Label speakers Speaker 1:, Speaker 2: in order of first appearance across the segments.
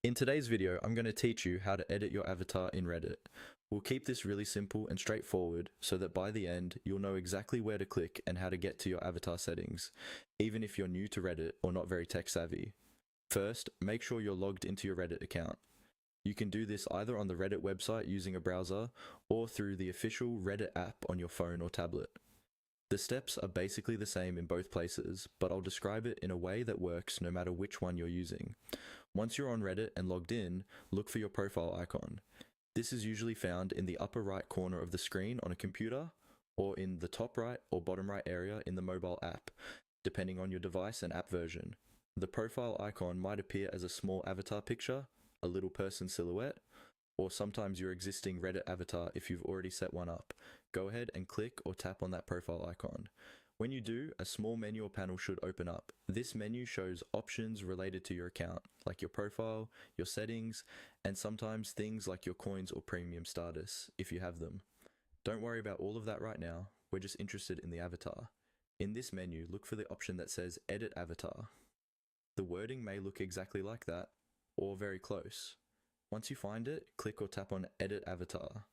Speaker 1: In today's video, I'm going to teach you how to edit your avatar in Reddit. We'll keep this really simple and straightforward so that by the end, you'll know exactly where to click and how to get to your avatar settings, even if you're new to Reddit or not very tech savvy. First, make sure you're logged into your Reddit account. You can do this either on the Reddit website using a browser or through the official Reddit app on your phone or tablet. The steps are basically the same in both places, but I'll describe it in a way that works no matter which one you're using. Once you're on Reddit and logged in, look for your profile icon. This is usually found in the upper right corner of the screen on a computer, or in the top right or bottom right area in the mobile app, depending on your device and app version. The profile icon might appear as a small avatar picture, a little person silhouette, or sometimes your existing Reddit avatar if you've already set one up. Go ahead and click or tap on that profile icon. When you do, a small menu or panel should open up. This menu shows options related to your account, like your profile, your settings, and sometimes things like your coins or premium status, if you have them. Don't worry about all of that right now, we're just interested in the avatar. In this menu, look for the option that says Edit Avatar. The wording may look exactly like that, or very close. Once you find it, click or tap on Edit Avatar.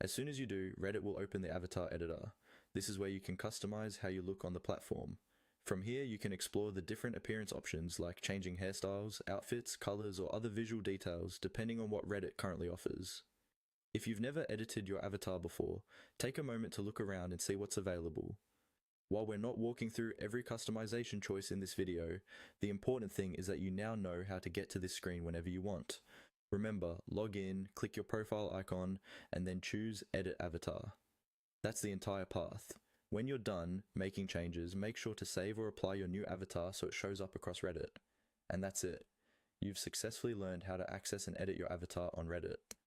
Speaker 1: As soon as you do, Reddit will open the avatar editor. This is where you can customize how you look on the platform. From here, you can explore the different appearance options like changing hairstyles, outfits, colors, or other visual details depending on what Reddit currently offers. If you've never edited your avatar before, take a moment to look around and see what's available. While we're not walking through every customization choice in this video, the important thing is that you now know how to get to this screen whenever you want. Remember, log in, click your profile icon, and then choose Edit Avatar. That's the entire path. When you're done making changes, make sure to save or apply your new avatar so it shows up across Reddit. And that's it. You've successfully learned how to access and edit your avatar on Reddit.